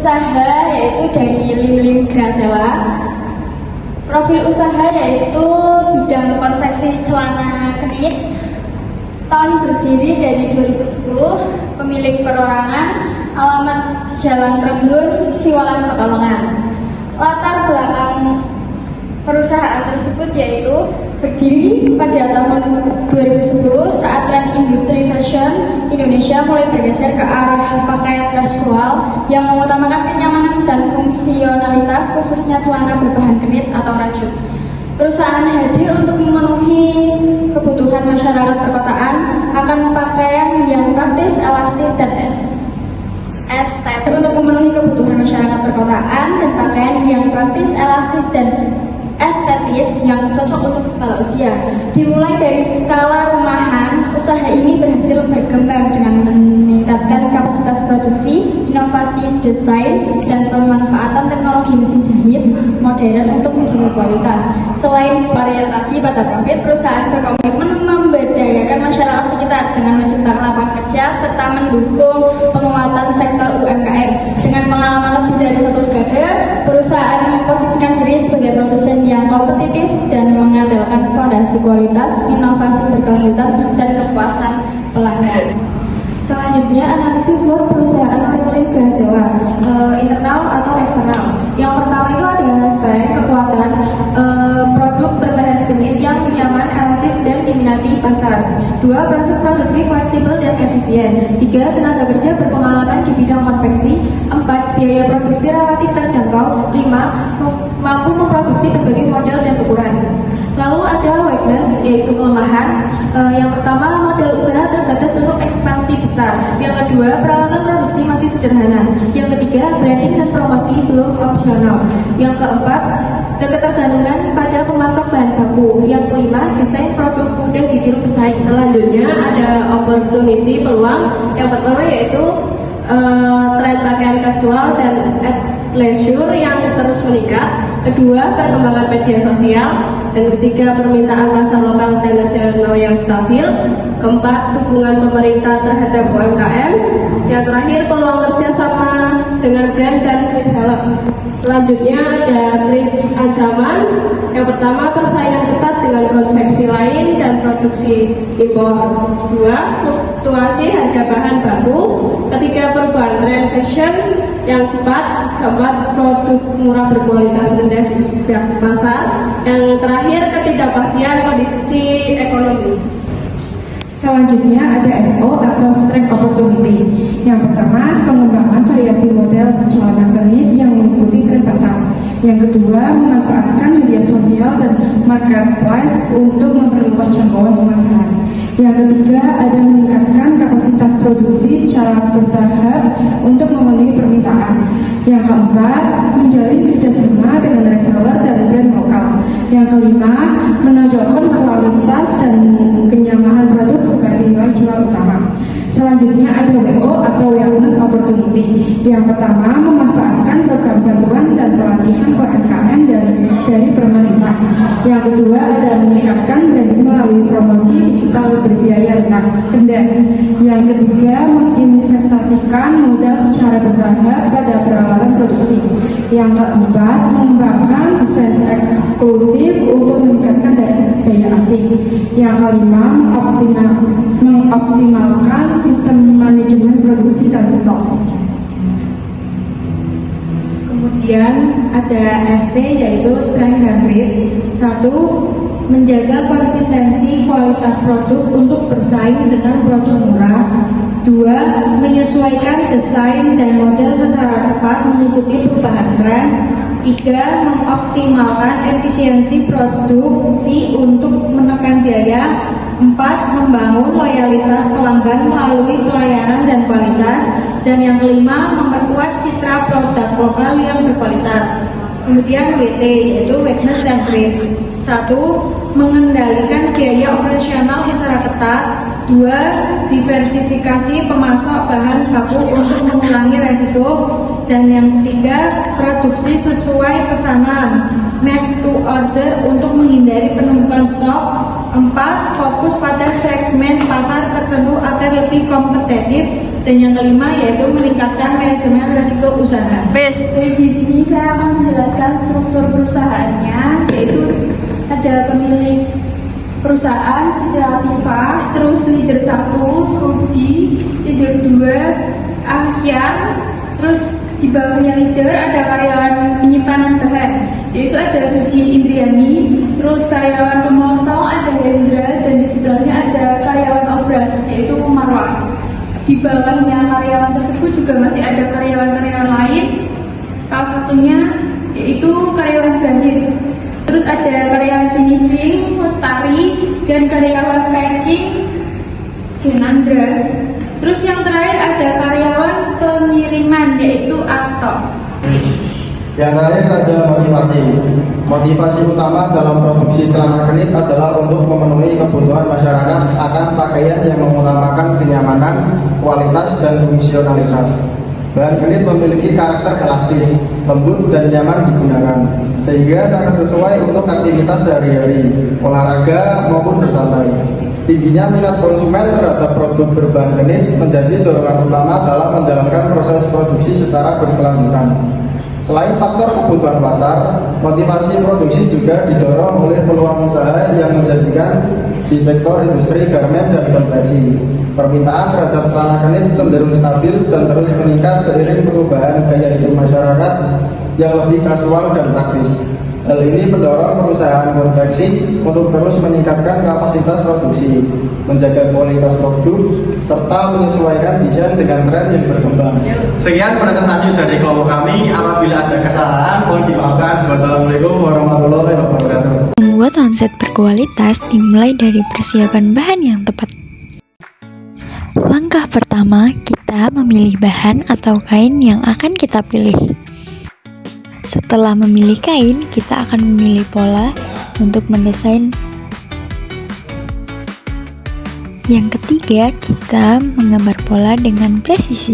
usaha yaitu dari Lim Grasewa. Profil usaha yaitu bidang konveksi celana knit. Tahun berdiri dari 2010. Pemilik perorangan, alamat Jalan Rembun, Siwalan, Pekalongan. Latar belakang perusahaan tersebut yaitu berdiri pada tahun 2010 saat tren industri fashion Indonesia mulai bergeser ke arah pakaian kasual yang mengutamakan kenyamanan dan fungsionalitas, khususnya celana berbahan knit atau rajut. Perusahaan hadir untuk memenuhi kebutuhan masyarakat perkotaan akan pakaian yang praktis, elastis, dan estetik. Untuk memenuhi kebutuhan masyarakat perkotaan dan pakaian yang praktis, elastis, dan estetis yang cocok untuk skala usia. Dimulai dari skala rumahan, usaha ini berhasil berkembang dengan meningkatkan kapasitas produksi, inovasi desain, dan pemanfaatan teknologi mesin jahit modern untuk menjaga kualitas. Selain orientasi pada profit, perusahaan berkomitmen memberdayakan masyarakat sekitar dengan menciptakan lapangan kerja serta mendukung penguatan sektor UMKM. Dengan pengalaman lebih dari 1 dekade, perusahaan memposisikan diri sebagai produsen yang kompetitif dan mengandalkan fondasi kualitas, inovasi berkelanjutan, dan kepuasan pelanggan. Selanjutnya, analisis SWOT perusahaan Lim Grasewa, internal atau eksternal. Yang pertama itu ada strength, kekuatan, produk berbahan knit yang nyaman, elastis, dan diminati pasar. 2. Proses produksi fleksibel dan efisien. 3. Tenaga kerja berpengalaman di bidang konveksi. 4. Biaya produksi relatif terjangkau. 5. Mampu memproduksi berbagai model dan ukuran. Lalu ada weakness, yaitu kelemahan. Yang pertama, model usaha terbatas untuk ekspansi besar. Yang kedua, peralatan produksi masih sederhana. Yang ketiga, branding dan promosi belum opsional. Yang keempat, ketergantungan pada pemasok bahan baku. Yang kelima, desain produk mudah ditiru pesaing. Selanjutnya ada opportunity, peluang. Yang pertama yaitu tren pakaian kasual dan leisure yang terus meningkat. Kedua, perkembangan media sosial. Dan ketiga, permintaan pasar lokal dan nasional yang stabil. Keempat, dukungan pemerintah terhadap UMKM. Yang terakhir, peluang kerjasama dengan brand dan reseller. Selanjutnya ada trik ancaman. Yang pertama, persaingan ketat dengan konveksi lain dan produksi impor. 2. Fluktuasi harga bahan baku. Ketiga, perubahan tren fashion yang cepat. Keempat, produk murah berkualitas rendah di pasar. Yang terakhir, ketidakpastian kondisi ekonomi. Selanjutnya ada SO atau Strength Opportunity. Yang pertama, pengembangan variasi model celana knit yang mengikuti tren pasar. Yang kedua, memanfaatkan media sosial dan marketplace untuk memperluas jangkauan pemasaran. Yang ketiga, ada meningkatkan kapasitas produksi secara bertahap untuk memenuhi permintaan. Yang keempat, menjalin kerjasama dengan reseller dan brand lokal. Yang kelima, menonjolkan kualitas dan kenyamanan produk sebagai nilai jual utama. Selanjutnya ada WO atau Wellness Opportunity. Yang pertama, memanfaatkan program bantuan dan pelatihan UMKM dari pemerintah. Yang kedua, ada meningkatkan branding melalui promosi digital berbiaya rendah. Yang ketiga, menginvestasikan modal secara bertahap pada peralatan produksi. Yang keempat, mengembangkan desain eksklusif untuk meningkatkan daya asing. Yang kelima, mengoptimalkan sistem manajemen produksi dan stok. Kemudian ada ST yaitu Strength dan Grit. 1. Menjaga konsistensi kualitas produk untuk bersaing dengan produk murah. 2. Menyesuaikan desain dan model secara cepat mengikuti perubahan tren. 3. Mengoptimalkan efisiensi produksi untuk menekan biaya. 4. Membangun loyalitas pelanggan melalui pelayanan dan kualitas. Dan yang kelima, memperkuat citra produk lokal yang berkualitas. Kemudian WT yaitu Weakness dan Grit. 1. Mengendalikan biaya operasional secara ketat. 2. Diversifikasi pemasok bahan baku untuk mengurangi resiko. Dan yang ketiga, produksi sesuai pesanan, make to order untuk menghindari penumpukan stok. 4. Fokus pada segmen pasar tertentu agar lebih kompetitif. Dan yang kelima yaitu meningkatkan manajemen risiko usaha. Baik, di sini saya akan menjelaskan struktur perusahaannya, yaitu ada pemilik perusahaan Siti Latifah, terus leader 1 Rudi, leader 2 Ahyan, terus di bawahnya leader ada karyawan penyimpanan bahan, yaitu ada Suci Indriani, terus karyawan pemotong ada Hendra, dan di sebelahnya ada karyawan obras yaitu Marwah. Di bawahnya karyawan tersebut juga masih ada karyawan-karyawan lain, salah satunya yaitu karyawan jahit. Terus ada karyawan finishing, Lestari, dan karyawan packing, Genandra. Terus yang terakhir ada karyawan pengiriman yaitu Ato. Yang terakhir ada motivasi. Motivasi utama dalam produksi celana kenit adalah untuk memenuhi kebutuhan masyarakat akan pakaian yang mengutamakan kenyamanan, kualitas, dan fungsionalitas. Bahan kenit memiliki karakter elastis, lembut, dan nyaman digunakan, sehingga sangat sesuai untuk aktivitas sehari-hari, olahraga, maupun bersantai. Tingginya minat konsumen terhadap produk berbahan kenit menjadi dorongan utama dalam menjalankan proses produksi secara berkelanjutan. Selain faktor kebutuhan pasar, motivasi produksi juga didorong oleh peluang usaha yang menjanjikan di sektor industri garmen dan konveksi. Permintaan terhadap celana kenit cenderung stabil dan terus meningkat seiring perubahan gaya hidup masyarakat yang lebih kasual dan praktis. Hal ini mendorong perusahaan konveksi untuk terus meningkatkan kapasitas produksi, menjaga kualitas produk, serta menyesuaikan desain dengan tren yang berkembang. Sekian presentasi dari kelompok kami. Apabila ada kesalahan, mohon dimaafkan. Wassalamualaikum warahmatullahi wabarakatuh. Membuat onset berkualitas dimulai dari persiapan bahan yang tepat. Langkah pertama, kita memilih bahan atau kain yang akan kita pilih. Setelah memilih kain, kita akan memilih pola untuk mendesain. Yang ketiga, kita menggambar pola dengan presisi.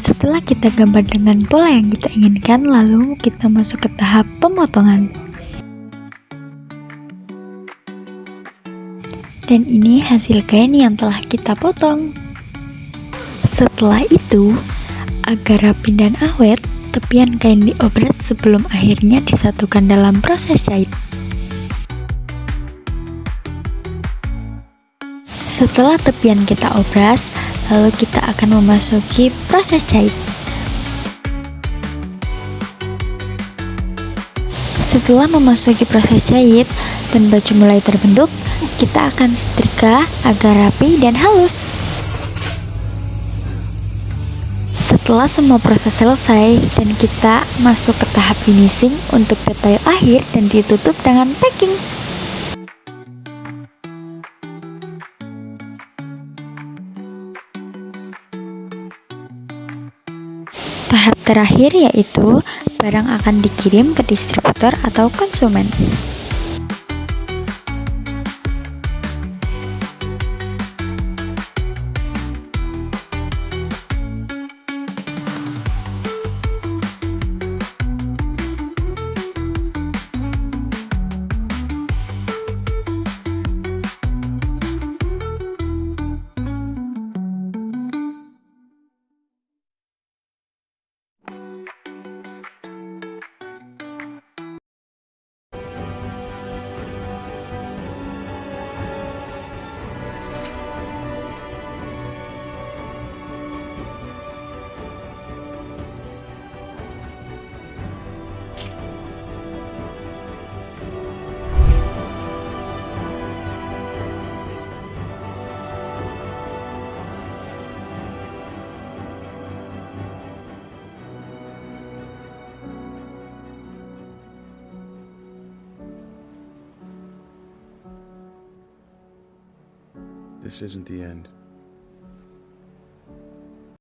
Setelah kita gambar dengan pola yang kita inginkan, lalu kita masuk ke tahap pemotongan. Dan ini hasil kain yang telah kita potong. Setelah itu, agar rapi dan awet, tepian kain diobras sebelum akhirnya disatukan dalam proses jahit. Setelah tepian kita obras, lalu kita akan memasuki proses jahit. Setelah memasuki proses jahit dan baju mulai terbentuk, kita akan setrika agar rapi dan halus. Setelah semua proses selesai dan kita masuk ke tahap finishing untuk detail akhir dan ditutup dengan packing. Tahap terakhir yaitu barang akan dikirim ke distributor atau konsumen. This isn't the end.